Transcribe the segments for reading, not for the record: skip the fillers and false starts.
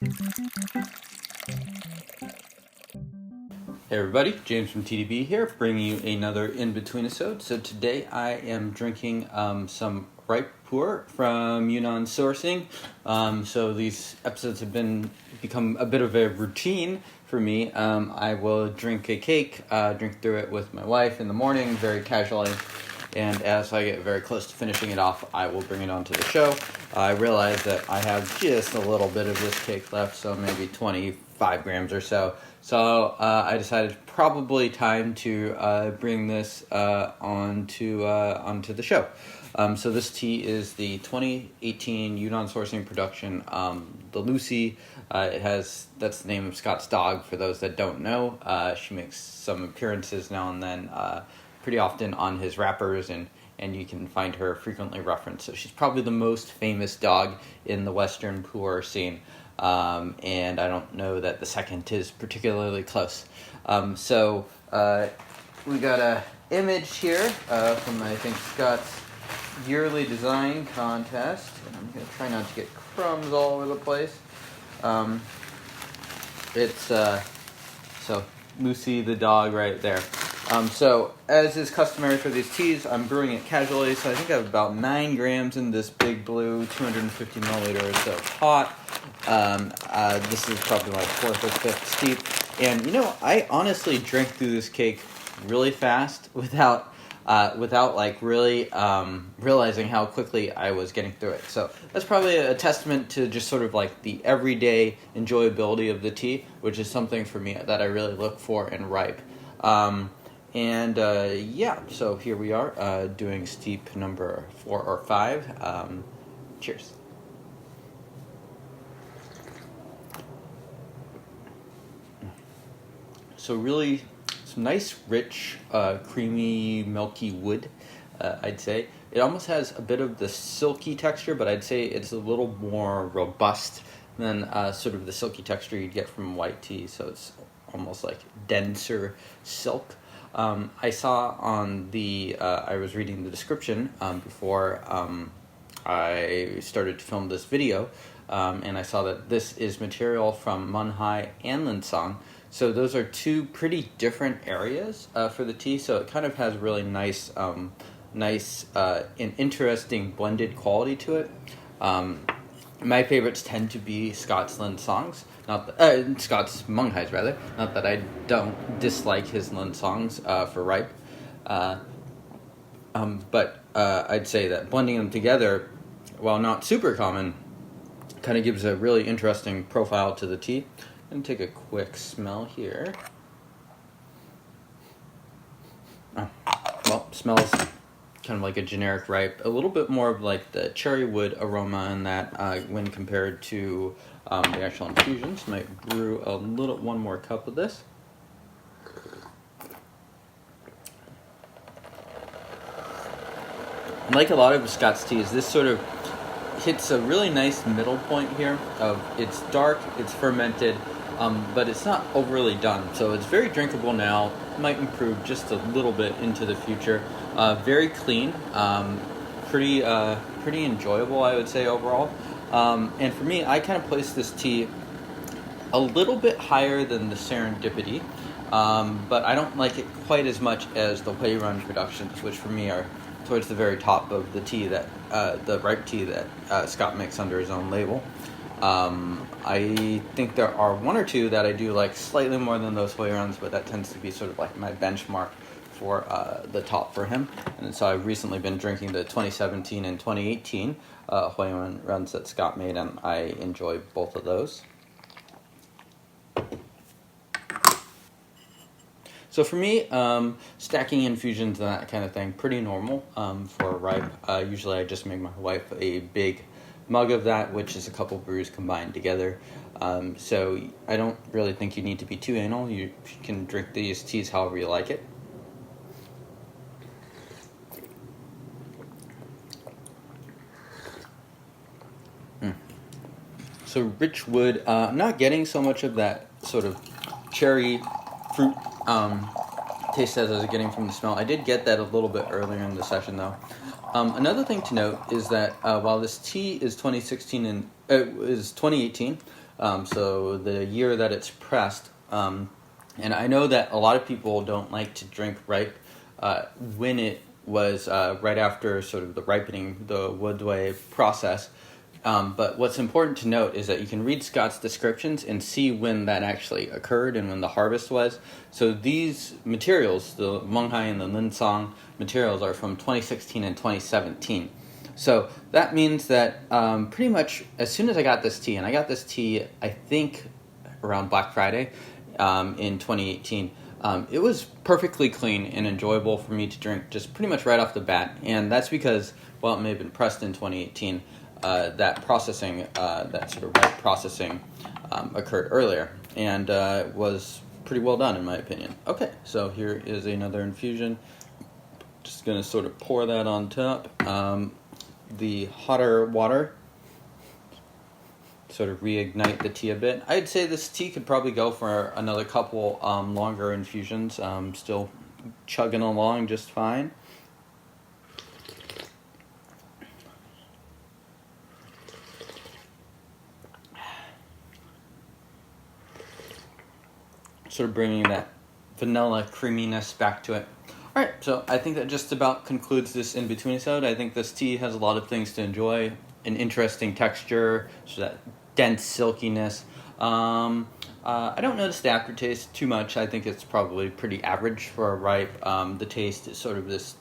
Hey everybody, James from TeaDB here, bringing you another Inbetweenisode. So today I am drinking some ripe Pu'erh from Yunnan sourcing. So these episodes have become a bit of a routine for me. I will drink a cake, drink through it with my wife in the morning, very casually. And as I get very close to finishing it off, I will bring it onto the show. I realize that I have just a little bit of this cake left, so maybe 25 grams or so. So I decided probably time to bring this onto the show. So this tea is the 2018 Yunnan sourcing production, the Lucy. That's the name of Scott's dog. For those that don't know, she makes some appearances now and then, pretty often on his wrappers, and you can find her frequently referenced. So she's probably the most famous dog in the Western Pu'erh scene. And I don't know that the second is particularly close. So we got a image here from, I think, Scott's yearly design contest. I'm going to try not to get crumbs all over the place. It's so Lucy the dog right there. So as is customary for these teas, I'm brewing it casually. So I think I have about 9 grams in this big blue 250 milliliter or so pot. This is probably my 4th or 5th steep. And I honestly drank through this cake really fast without like really realizing how quickly I was getting through it. So that's probably a testament to just sort of like the everyday enjoyability of the tea, which is something for me that I really look for in ripe. So here we are doing steep number 4 or 5. Cheers. So really some nice, rich, creamy, milky wood, I'd say. It almost has a bit of the silky texture, but I'd say it's a little more robust than sort of the silky texture you'd get from white tea. So it's almost like denser silk. I saw on I was reading the description before I started to film this video, and I saw that this is material from Menghai and Lincang. So those are 2 pretty different areas for the tea. So it kind of has really nice and interesting blended quality to it. My favorites tend to be Scott's Lincangs, Scott's Menghais rather. Not that I don't dislike his Lincangs for ripe, but I'd say that blending them together, while not super common, kind of gives a really interesting profile to the tea. I'm gonna take a quick smell here. Smells kind of like a generic ripe, a little bit more of like the cherry wood aroma in that when compared to the actual infusions. Might brew one more cup of this. Like a lot of Scott's teas, this sort of hits a really nice middle point here of it's dark, it's fermented, but it's not overly done. So it's very drinkable now, might improve just a little bit into the future. Very clean, pretty enjoyable, I would say, overall. And for me, I kind of place this tea a little bit higher than the Serendipity, but I don't like it quite as much as the Huirun productions, which for me are towards the very top of the tea the ripe tea that Scott makes under his own label. I think there are 1 or 2 that I do like slightly more than those Huiruns, but that tends to be sort of like my benchmark for the top for him. And so I've recently been drinking the 2017 and 2018 Huirun runs that Scott made, and I enjoy both of those. So for me, stacking infusions and that kind of thing, pretty normal for ripe. Usually I just make my wife a big mug of that, which is a couple brews combined together. So I don't really think you need to be too anal. You can drink these teas however you like it. So rich wood, I'm not getting so much of that sort of cherry fruit taste as I was getting from the smell. I did get that a little bit earlier in the session though. Another thing to note is that while this tea is 2018, so the year that it's pressed. And I know that a lot of people don't like to drink ripe when it was right after sort of the ripening, the woodway process. But what's important to note is that you can read Scott's descriptions and see when that actually occurred and when the harvest was. So these materials, the Menghai and the Lincang materials, are from 2016 and 2017. So that means that pretty much as soon as I got this tea, and I got this tea, I think, around Black Friday in 2018, it was perfectly clean and enjoyable for me to drink just pretty much right off the bat. And that's because, well, it may have been pressed in 2018, that processing, that sort of ripe processing occurred earlier and was pretty well done in my opinion. Okay, so here is another infusion. Just going to sort of pour that on top. The hotter water sort of reignite the tea a bit. I'd say this tea could probably go for another couple longer infusions. Still chugging along just fine. Sort of bringing that vanilla creaminess back to it. All right, so I think that just about concludes this in-betweenisode. I think this tea has a lot of things to enjoy. An interesting texture, so that dense silkiness. I don't notice the aftertaste too much. I think it's probably pretty average for a ripe. The taste is sort of this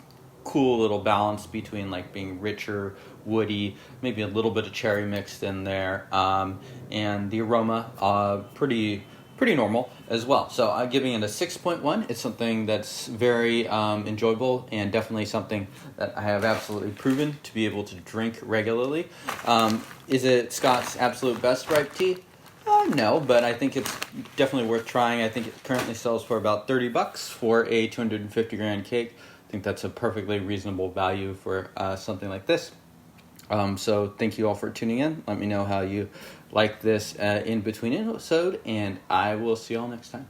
cool little balance between like being richer, woody, maybe a little bit of cherry mixed in there, and the aroma pretty normal as well. So I'm giving it a 6.1. It's something that's very enjoyable and definitely something that I have absolutely proven to be able to drink regularly. Is it Scott's absolute best ripe tea? No, but I think it's definitely worth trying. I think it currently sells for about $30 for a 250 gram cake. I think that's a perfectly reasonable value for something like this. So thank you all for tuning in. Let me know how you like this in-between episode, and I will see you all next time.